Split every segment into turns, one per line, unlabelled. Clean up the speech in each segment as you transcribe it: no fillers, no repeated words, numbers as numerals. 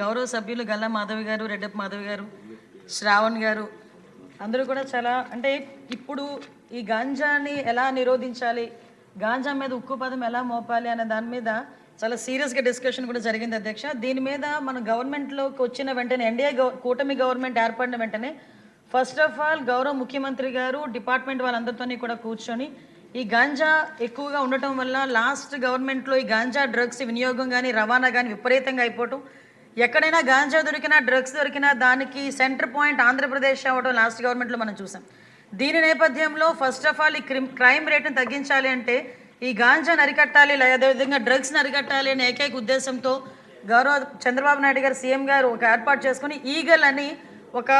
గౌరవ సభ్యులు గల్లా మాధవి గారు, రెడ్డప్ప మాధవి గారు, శ్రావణ్ గారు అందరూ కూడా చాలా అంటే ఇప్పుడు ఈ గాంజాని ఎలా నిరోధించాలి, గాంజా మీద ఉక్కు పదం ఎలా మోపాలి అనే దాని మీద చాలా సీరియస్గా డిస్కషన్ కూడా జరిగింది అధ్యక్ష. దీని మీద మన గవర్నమెంట్లోకి వచ్చిన వెంటనే కూటమి గవర్నమెంట్ ఏర్పడిన వెంటనే ఫస్ట్ ఆఫ్ ఆల్ గౌరవ ముఖ్యమంత్రి గారు డిపార్ట్మెంట్ వాళ్ళందరితోని కూడా కూర్చొని ఈ గాంజా ఎక్కువగా ఉండటం వల్ల లాస్ట్ గవర్నమెంట్లో ఈ గాంజా డ్రగ్స్ వినియోగం కానీ రవాణా కానీ విపరీతంగా అయిపోవటం, ఎక్కడైనా గాంజా దొరికినా డ్రగ్స్ దొరికినా దానికి సెంటర్ పాయింట్ ఆంధ్రప్రదేశ్ అవ్వడం లాస్ట్ గవర్నమెంట్లో మనం చూసాం. దీని నేపథ్యంలో ఫస్ట్ ఆఫ్ ఆల్ ఈ క్రైమ్ రేట్ని తగ్గించాలి అంటే ఈ గాంజాని అరికట్టాలి, అదేవిధంగా డ్రగ్స్ని అరికట్టాలి అనే ఏకైక ఉద్దేశంతో గౌరవ చంద్రబాబు నాయుడు గారు సీఎం గారు ఒక ఏర్పాటు చేసుకుని ఈగల్ అని ఒక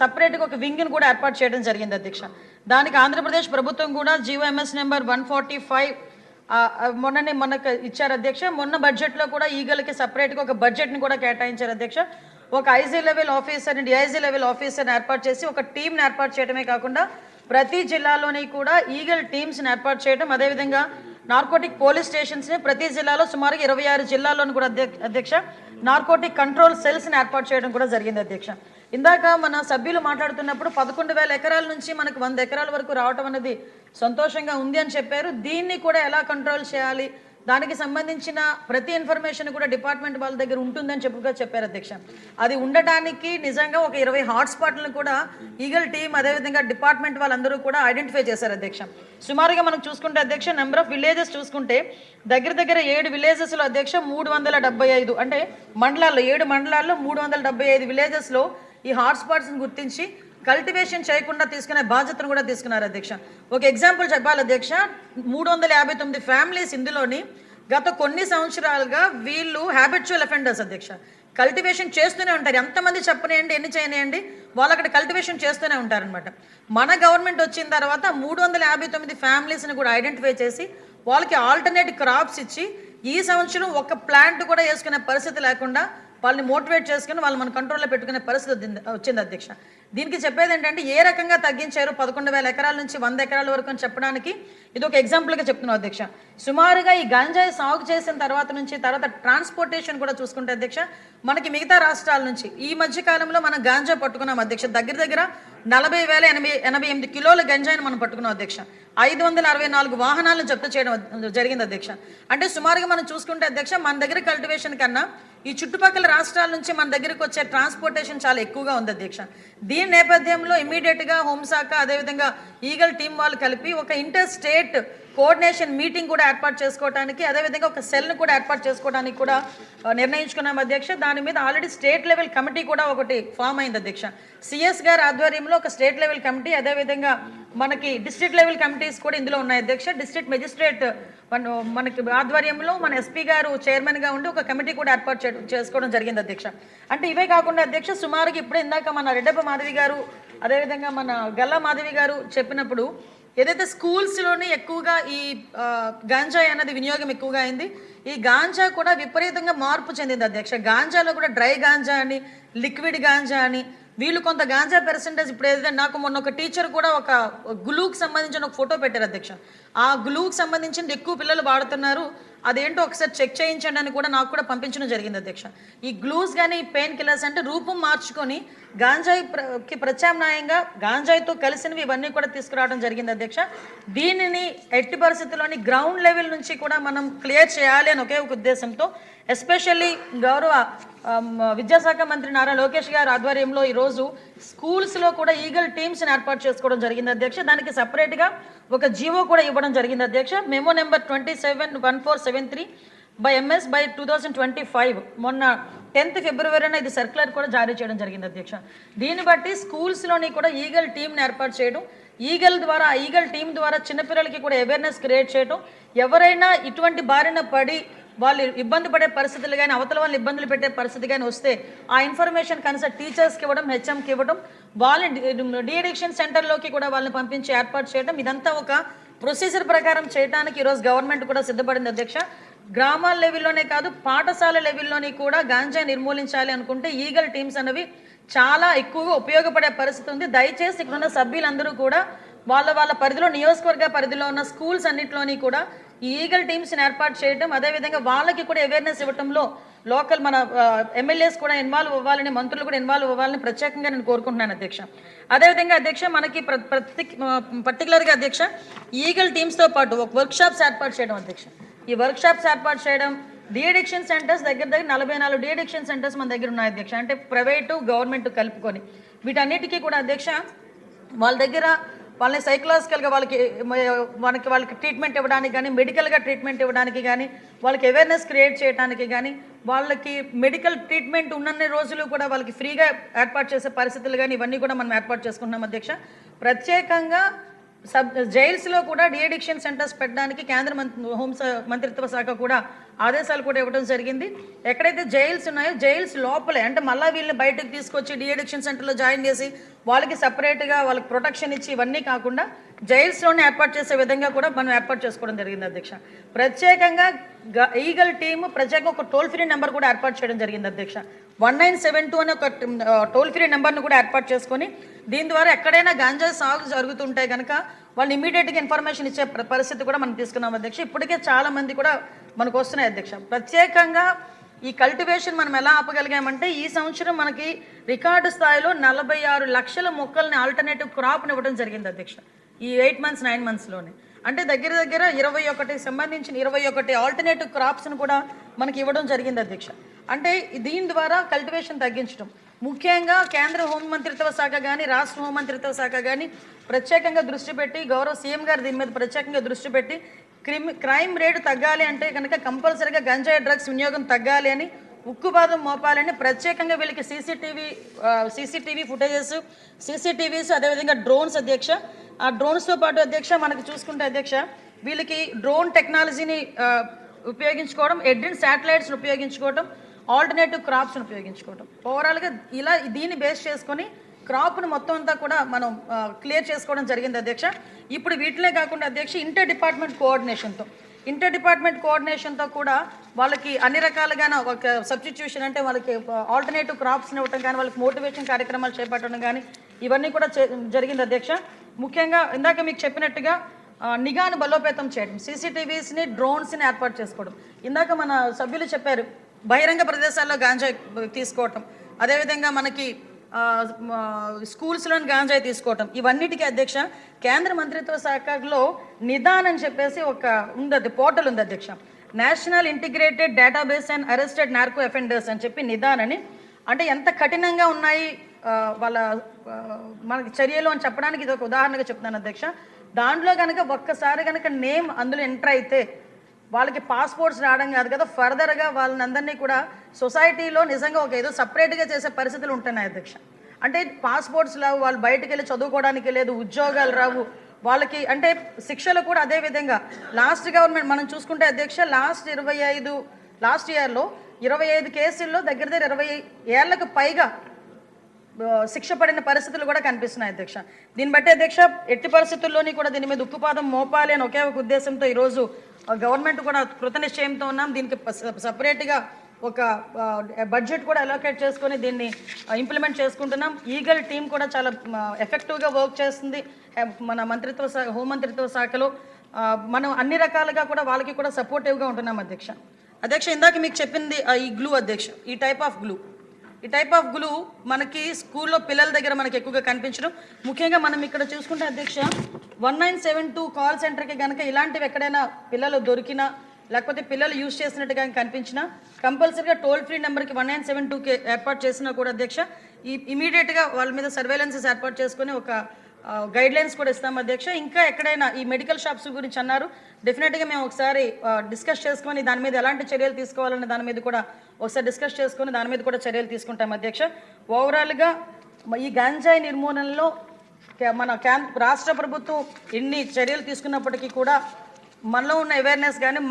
సపరేట్గా ఒక వింగ్ని కూడా ఏర్పాటు చేయడం జరిగింది అధ్యక్ష. దానికి ఆంధ్రప్రదేశ్ ప్రభుత్వం కూడా జీవోఎంఎస్ నెంబర్ 145 మనకు ఇచ్చారు అధ్యక్ష. మొన్న బడ్జెట్లో కూడా ఈగల్కి సపరేట్గా ఒక బడ్జెట్ని కూడా కేటాయించారు అధ్యక్ష. ఒక ఐజీ లెవెల్ ఆఫీసర్ని డిఐజీ లెవెల్ ఆఫీసర్ని ఏర్పాటు చేసి ఒక టీంని ఏర్పాటు చేయడమే కాకుండా ప్రతి జిల్లాలోని కూడా ఈగల్ టీమ్స్ని ఏర్పాటు చేయడం, అదేవిధంగా నార్కోటిక్ పోలీస్ స్టేషన్స్ని ప్రతి జిల్లాలో సుమారుగా 26 జిల్లాల్లోని కూడా అధ్యక్ష నార్కోటిక్ కంట్రోల్ సెల్స్ని ఏర్పాటు చేయడం కూడా జరిగింది అధ్యక్ష. ఇందాక మన సభ్యులు మాట్లాడుతున్నప్పుడు 11,000 ఎకరాల నుంచి మనకు 100 ఎకరాల వరకు రావటం అనేది సంతోషంగా ఉంది అని చెప్పారు. దీన్ని కూడా ఎలా కంట్రోల్ చేయాలి, దానికి సంబంధించిన ప్రతి ఇన్ఫర్మేషన్ కూడా డిపార్ట్మెంట్ వాళ్ళ దగ్గర ఉంటుందని చెప్పారు అధ్యక్ష. అది ఉండటానికి నిజంగా ఒక 20 హాట్స్పాట్లను కూడా ఈగల్ టీమ్ అదేవిధంగా డిపార్ట్మెంట్ వాళ్ళందరూ కూడా ఐడెంటిఫై చేశారు అధ్యక్ష. సుమారుగా మనం చూసుకుంటే అధ్యక్ష నెంబర్ ఆఫ్ విలేజెస్ చూసుకుంటే దగ్గర 7 విలేజెస్లో అధ్యక్ష 375 అంటే మండలాల్లో 7 మండలాల్లో 375 విలేజెస్లో ఈ హాట్స్పాట్స్ని గుర్తించి కల్టివేషన్ చేయకుండా తీసుకునే బాధ్యతను కూడా తీసుకున్నారు అధ్యక్ష. ఒక ఎగ్జాంపుల్ చెప్పాలి అధ్యక్ష, 359 ఫ్యామిలీస్ ఇందులోని గత కొన్ని సంవత్సరాలుగా వీళ్ళు హ్యాబిచువల్ అఫెండర్స్ అధ్యక్ష. కల్టివేషన్ చేస్తూనే ఉంటారు, ఎంతమంది చెప్పనేయండి ఎన్ని చేయనియండి వాళ్ళు అక్కడ కల్టివేషన్ చేస్తూనే ఉంటారనమాట. మన గవర్నమెంట్ వచ్చిన తర్వాత 359 ఫ్యామిలీస్ని కూడా ఐడెంటిఫై చేసి వాళ్ళకి ఆల్టర్నేట్ క్రాప్స్ ఇచ్చి ఈ సంవత్సరం ఒక ప్లాంట్ కూడా వేసుకునే పరిస్థితి లేకుండా వాళ్ళని మోటివేట్ చేసుకుని వాళ్ళు మన కంట్రోల్లో పెట్టుకునే పరిస్థితి వచ్చింది అధ్యక్ష. దీనికి చెప్పేది ఏంటంటే ఏ రకంగా తగ్గించారు 11,000 ఎకరాల నుంచి 100 ఎకరాల వరకు అని చెప్పడానికి ఇది ఒక ఎగ్జాంపుల్గా చెప్తున్నాం అధ్యక్ష. సుమారుగా ఈ గంజాయి సాగు చేసిన తర్వాత ట్రాన్స్పోర్టేషన్ కూడా చూసుకుంటే అధ్యక్ష మనకి మిగతా రాష్ట్రాల నుంచి ఈ మధ్య కాలంలో మనం గాంజా పట్టుకున్నాం అధ్యక్ష. దగ్గర 40,088 కిలోల గంజాయిని మనం పట్టుకున్నాం అధ్యక్ష. 564 వాహనాలను జప్తు చేయడం జరిగింది అధ్యక్ష. అంటే సుమారుగా మనం చూసుకుంటే అధ్యక్ష మన దగ్గర కల్టివేషన్ కన్నా ఈ చుట్టుపక్కల రాష్ట్రాల నుంచి మన దగ్గరకు వచ్చే ట్రాన్స్పోర్టేషన్ చాలా ఎక్కువగా ఉంది అధ్యక్ష. దీని నేపథ్యంలో ఇమీడియట్గా హోంశాఖ అదేవిధంగా ఈగల్ టీం వాళ్ళు కలిపి ఒక ఇంటర్ స్టేట్ కోఆర్డినేషన్ మీటింగ్ కూడా ఏర్పాటు చేసుకోవడానికి అదేవిధంగా ఒక సెల్ను కూడా ఏర్పాటు చేసుకోవడానికి కూడా నిర్ణయించుకున్నాం అధ్యక్ష. దాని మీద ఆల్రెడీ స్టేట్ లెవెల్ కమిటీ కూడా ఒకటి ఫామ్ అయింది అధ్యక్ష. సిఎస్ గారి ఆధ్వర్యంలో ఒక స్టేట్ లెవెల్ కమిటీ అదేవిధంగా మనకి డిస్ట్రిక్ట్ లెవెల్ కమిటీస్ కూడా ఇందులో ఉన్నాయి అధ్యక్ష. డిస్ట్రిక్ట్ మెజిస్ట్రేట్ మనకి ఆధ్వర్యంలో మన ఎస్పీ గారు చైర్మన్గా ఉండి ఒక కమిటీ కూడా ఏర్పాటు చేసుకోవడం జరిగింది అధ్యక్ష. అంటే ఇవే కాకుండా అధ్యక్ష సుమారుగా ఇప్పుడు ఇందాక మన రెడ్డప్ప మాధవి గారు అదేవిధంగా మన గల్లా మాధవి గారు చెప్పినప్పుడు ఏదైతే స్కూల్స్లోని ఎక్కువగా ఈ గాంజాయి అన్నది వినియోగం ఎక్కువగా అయింది, ఈ గాంజా కూడా విపరీతంగా మార్పు చెందింది అధ్యక్ష. గాంజాలో కూడా డ్రై గాంజా అని లిక్విడ్ గాంజా అని వీళ్ళు కొంత గాంజా పర్సెంటేజ్ ఇప్పుడు ఏదైతే నాకు మొన్న ఒక టీచర్ కూడా ఒక గ్లూకి సంబంధించిన ఒక ఫోటో పెట్టారు అధ్యక్ష. ఆ గ్లూకి సంబంధించిన ఎక్కువ పిల్లలు వాడుతున్నారు, అదేంటో ఒకసారి చెక్ చేయించండి అని కూడా నాకు కూడా పంపించడం జరిగింది అధ్యక్ష. ఈ గ్లూస్ కానీ పెయిన్ కిల్లర్స్ అంటే రూపం మార్చుకొని గాంజాయికి ప్రత్యామ్నాయంగా గాంజాయితో కలిసినవి ఇవన్నీ కూడా తీసుకురావడం జరిగింది అధ్యక్ష. దీనిని ఎట్టి పరిస్థితుల్లోని గ్రౌండ్ లెవెల్ నుంచి కూడా మనం క్లియర్ చేయాలి అని ఒకే ఒక ఉద్దేశంతో ఎస్పెషల్లీ గౌరవ విద్యాశాఖ మంత్రి నారా లోకేష్ గారి ఆధ్వర్యంలో ఈరోజు స్కూల్స్లో కూడా ఈగల్ టీమ్స్ని ఏర్పాటు చేసుకోవడం జరిగింది అధ్యక్ష. దానికి సపరేట్గా ఒక జీవో కూడా ఇవ్వడం జరిగింది అధ్యక్ష. మెమో నెంబర్ 271473/MS/2025 మొన్న 10th ఫిబ్రవరిన ఇది సర్క్యులర్ కూడా జారీ చేయడం జరిగింది అధ్యక్ష. దీన్ని బట్టి స్కూల్స్లోని కూడా ఈగల్ టీమ్ని ఏర్పాటు చేయడం, ఈగల్ టీం ద్వారా చిన్నపిల్లలకి కూడా అవేర్నెస్ క్రియేట్ చేయడం, ఎవరైనా ఇటువంటి బారిన పడి వాళ్ళు ఇబ్బంది పడే పరిస్థితులు కానీ అవతల వాళ్ళు ఇబ్బందులు పెట్టే పరిస్థితి కానీ వస్తే ఆ ఇన్ఫర్మేషన్ కనీసం టీచర్స్కి ఇవ్వడం, హెచ్ఎంకి ఇవ్వడం, వాళ్ళని డీఅడిక్షన్ సెంటర్లోకి కూడా వాళ్ళని పంపించి ఏర్పాటు చేయడం, ఇదంతా ఒక ప్రొసీజర్ ప్రకారం చేయడానికి ఈరోజు గవర్నమెంట్ కూడా సిద్ధపడింది అధ్యక్ష. గ్రామాల లెవెల్లోనే కాదు పాఠశాల లెవెల్లోని కూడా గాంజా నిర్మూలించాలి అనుకుంటే ఈగల్ టీమ్స్ అనేవి చాలా ఎక్కువగా ఉపయోగపడే పరిస్థితి ఉంది. దయచేసి ఇక్కడున్న సభ్యులందరూ కూడా వాళ్ళ పరిధిలో నియోజకవర్గ పరిధిలో ఉన్న స్కూల్స్ అన్నింటిలోని కూడా ఈ ఈగల్ టీమ్స్ని ఏర్పాటు చేయడం అదేవిధంగా వాళ్ళకి కూడా అవేర్నెస్ ఇవ్వడంలో లోకల్ మన ఎమ్మెల్యేస్ కూడా ఇన్వాల్వ్ అవ్వాలని, మంత్రులు కూడా ఇన్వాల్వ్ అవ్వాలని ప్రత్యేకంగా నేను కోరుకుంటున్నాను అధ్యక్ష. అదేవిధంగా అధ్యక్ష మనకి పర్టికులర్గా అధ్యక్ష ఈగల్ టీమ్స్తో పాటు ఒక వర్క్షాప్స్ ఏర్పాటు చేయడం అధ్యక్ష. ఈ వర్క్షాప్స్ ఏర్పాటు చేయడం, డీఅడిక్షన్ సెంటర్స్ దగ్గర 44 డీఅడిక్షన్ సెంటర్స్ మన దగ్గర ఉన్నాయి అధ్యక్ష. అంటే ప్రైవేటు గవర్నమెంట్ కలుపుకొని వీటన్నిటికీ కూడా అధ్యక్ష వాళ్ళ దగ్గర వాళ్ళని సైకలాజికల్గా వాళ్ళకి ట్రీట్మెంట్ ఇవ్వడానికి కానీ, మెడికల్గా ట్రీట్మెంట్ ఇవ్వడానికి కానీ, వాళ్ళకి అవేర్నెస్ క్రియేట్ చేయడానికి కానీ, వాళ్ళకి మెడికల్ ట్రీట్మెంట్ ఉన్నన్ని రోజులు కూడా వాళ్ళకి ఫ్రీగా ఏర్పాటు చేసే పరిస్థితులు కానీ ఇవన్నీ కూడా మనం ఏర్పాటు చేసుకుంటున్నాం అధ్యక్ష. ప్రత్యేకంగా జైల్స్లో కూడా డీఅడిక్షన్ సెంటర్స్ పెట్టడానికి కేంద్ర మంత్రిత్వ శాఖ కూడా ఆదేశాలు కూడా ఇవ్వడం జరిగింది. ఎక్కడైతే జైల్స్ ఉన్నాయో జైల్స్ లోపలే, అంటే మళ్ళీ వీళ్ళని బయటకు తీసుకొచ్చి డీఅడిక్షన్ సెంటర్లో జాయిన్ చేసి వాళ్ళకి సపరేట్గా వాళ్ళకి ప్రొటెక్షన్ ఇచ్చి ఇవన్నీ కాకుండా జైల్స్లోనే ఏర్పాటు చేసే విధంగా కూడా మనం ఏర్పాటు చేసుకోవడం జరిగింది అధ్యక్ష. ప్రత్యేకంగా ఈగల్ టీము ప్రత్యేకంగా ఒక టోల్ ఫ్రీ నెంబర్ కూడా ఏర్పాటు చేయడం జరిగింది అధ్యక్ష. 1972 అనే ఒక టోల్ ఫ్రీ నెంబర్ను కూడా ఏర్పాటు చేసుకొని దీని ద్వారా ఎక్కడైనా గాంజా సాగు జరుగుతుంటే కనుక వాళ్ళు ఇమీడియట్గా ఇన్ఫర్మేషన్ ఇచ్చే పరిస్థితి కూడా మనం తీసుకున్నాం అధ్యక్ష. ఇప్పటికే చాలామంది కూడా మనకు వస్తున్నాయి అధ్యక్ష. ప్రత్యేకంగా ఈ కల్టివేషన్ మనం ఎలా ఆపగలిగామంటే ఈ సంవత్సరం మనకి రికార్డు స్థాయిలో 46 లక్షల మొక్కల్ని ఆల్టర్నేటివ్ క్రాప్ని ఇవ్వడం జరిగింది అధ్యక్ష. ఈ 8 మంత్స్ 9 మంత్స్లోనే అంటే దగ్గర 21 సంబంధించిన 21 ఆల్టర్నేటివ్ క్రాప్స్ను కూడా మనకి ఇవ్వడం జరిగింది అధ్యక్ష. అంటే దీని ద్వారా కల్టివేషన్ తగ్గించడం, ముఖ్యంగా కేంద్ర హోంమంత్రిత్వ శాఖ కానీ రాష్ట్ర హోంమంత్రిత్వ శాఖ కానీ ప్రత్యేకంగా దృష్టి పెట్టి, గౌరవ సీఎం గారు దీని మీద ప్రత్యేకంగా దృష్టి పెట్టి క్రైమ్ రేటు తగ్గాలి అంటే కనుక కంపల్సరీగా గంజాయి డ్రగ్స్ వినియోగం తగ్గాలి అని, ఉక్కుపాదం మోపాలని ప్రత్యేకంగా వీళ్ళకి సీసీటీవీ ఫుటేజెస్, సీసీటీవీస్, అదేవిధంగా డ్రోన్స్ అధ్యక్ష. ఆ డ్రోన్స్తో పాటు అధ్యక్ష మనకు చూసుకుంటే అధ్యక్ష వీళ్ళకి డ్రోన్ టెక్నాలజీని ఉపయోగించుకోవడం, ఎడ్రిన్ శాటిలైట్స్ని ఉపయోగించుకోవడం, ఆల్టర్నేటివ్ క్రాప్స్ని ఉపయోగించుకోవడం, ఓవరాల్గా ఇలా దీన్ని బేస్ చేసుకొని క్రాప్ను మొత్తం అంతా కూడా మనం క్లియర్ చేసుకోవడం జరిగింది అధ్యక్ష. ఇప్పుడు వీటినే కాకుండా అధ్యక్ష ఇంటర్ డిపార్ట్మెంట్ కోఆర్డినేషన్తో కూడా వాళ్ళకి అన్ని రకాలుగా ఒక సబ్స్టిట్యూషన్ అంటే వాళ్ళకి ఆల్టర్నేటివ్ క్రాప్స్ని ఇవ్వటం కానీ, వాళ్ళకి మోటివేషన్ కార్యక్రమాలు చేపట్టడం కానీ ఇవన్నీ కూడా జరిగింది అధ్యక్ష. ముఖ్యంగా ఇందాక మీకు చెప్పినట్టుగా నిఘాను బలోపేతం చేయడం, సీసీటీవీస్ని, డ్రోన్స్ని ఏర్పాటు చేసుకోవడం. ఇందాక మన సభ్యులు చెప్పారు బహిరంగ ప్రదేశాల్లో గాంజాయి తీసుకోవటం, అదేవిధంగా మనకి స్కూల్స్లోని గాంజాయి తీసుకోవటం, ఇవన్నిటికీ అధ్యక్ష కేంద్ర మంత్రిత్వ శాఖలో నిదాన్ అని చెప్పేసి ఒక ఉంది, పోర్టల్ ఉంది అధ్యక్ష. National integrated database and arrested narco offenders అని చెప్పి నిదాన్ అని, అంటే ఎంత కఠినంగా ఉన్నాయి వాళ్ళ మనకి చర్యలు అని చెప్పడానికి ఇది ఒక ఉదాహరణగా చెప్తున్నాను అధ్యక్ష. దాంట్లో కనుక ఒక్కసారి కనుక నేమ్ అందులో ఎంటర్ అయితే వాళ్ళకి పాస్పోర్ట్స్ రావడం కాదు కదా, ఫర్దర్గా వాళ్ళందరినీ కూడా సొసైటీలో నిజంగా ఒక ఏదో సపరేట్గా చేసే పరిస్థితులు ఉంటున్నాయి అధ్యక్ష. అంటే పాస్పోర్ట్స్ రావు, వాళ్ళు బయటకు వెళ్ళి చదువుకోవడానికి లేదు, ఉద్యోగాలు రావు వాళ్ళకి, అంటే శిక్షలు కూడా అదే విధంగా. లాస్ట్ గవర్నమెంట్ మనం చూసుకుంటే అధ్యక్ష లాస్ట్ ఇయర్లో 25 కేసుల్లో దగ్గర 20 ఏళ్లకు పైగా శిక్ష పడిన పరిస్థితులు కూడా కనిపిస్తున్నాయి అధ్యక్ష. దీన్ని బట్టి అధ్యక్ష ఎట్టి పరిస్థితుల్లోని కూడా దీని మీద ఉక్కుపాదం మోపాలి అని ఒకే ఒక ఉద్దేశంతో ఈరోజు గవర్నమెంట్ కూడా కృతనిశ్చయంతో ఉన్నాం. దీనికి సపరేట్గా ఒక బడ్జెట్ కూడా అలోకేట్ చేసుకొని దీన్ని ఇంప్లిమెంట్ చేసుకుంటున్నాం. ఈగల్ టీం కూడా చాలా ఎఫెక్టివ్గా వర్క్ చేస్తుంది మన హోంమంత్రిత్వ శాఖలో. మనం అన్ని రకాలుగా కూడా వాళ్ళకి కూడా సపోర్టివ్గా ఉంటున్నాం అధ్యక్ష. ఇందాక మీకు చెప్పింది ఈ గ్లూ అధ్యక్ష, ఈ టైప్ ఆఫ్ గ్లూ మనకి స్కూల్లో పిల్లల దగ్గర మనకి ఎక్కువగా కనిపించడం. ముఖ్యంగా మనం ఇక్కడ చూసుకుంటే అధ్యక్ష 1972 కాల్ సెంటర్కి కనుక ఇలాంటివి ఎక్కడైనా పిల్లలు దొరికినా లేకపోతే పిల్లలు యూజ్ చేసినట్టుగా కనిపించినా కంపల్సరీగా టోల్ ఫ్రీ నెంబర్కి 1972కి ఏర్పాటు చేసినా కూడా అధ్యక్ష ఇమీడియట్గా వాళ్ళ మీద సర్వేలెన్సెస్ ఏర్పాటు చేసుకుని ఒక గైడ్లైన్స్ కూడా ఇస్తాం అధ్యక్ష. ఇంకా ఎక్కడైనా ఈ మెడికల్ షాప్స్ గురించి అన్నారు, డెఫినెట్గా మేము ఒకసారి డిస్కస్ చేసుకొని దాని మీద ఎలాంటి చర్యలు తీసుకోవాలనే దాని మీద కూడా ఒకసారి డిస్కస్ చేసుకొని దాని మీద కూడా చర్యలు తీసుకుంటాం అధ్యక్ష. ఓవరాల్గా ఈ గాంజాయి నిర్మూలనలో మన రాష్ట్ర ప్రభుత్వం ఎన్ని చర్యలు తీసుకున్నప్పటికీ కూడా మనలో ఉన్న అవేర్నెస్ కానీ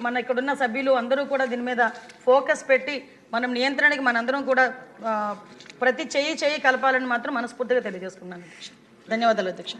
మన ఇక్కడున్న సభ్యులు అందరూ కూడా దీని మీద ఫోకస్ పెట్టి మనం నియంత్రణకి మనందరం కూడా ప్రతి చెయ్యి కలపాలని మాత్రం మనస్ఫూర్తిగా తెలియజేసుకున్నాను అధ్యక్ష. ధన్యవాదాలు అధ్యక్ష.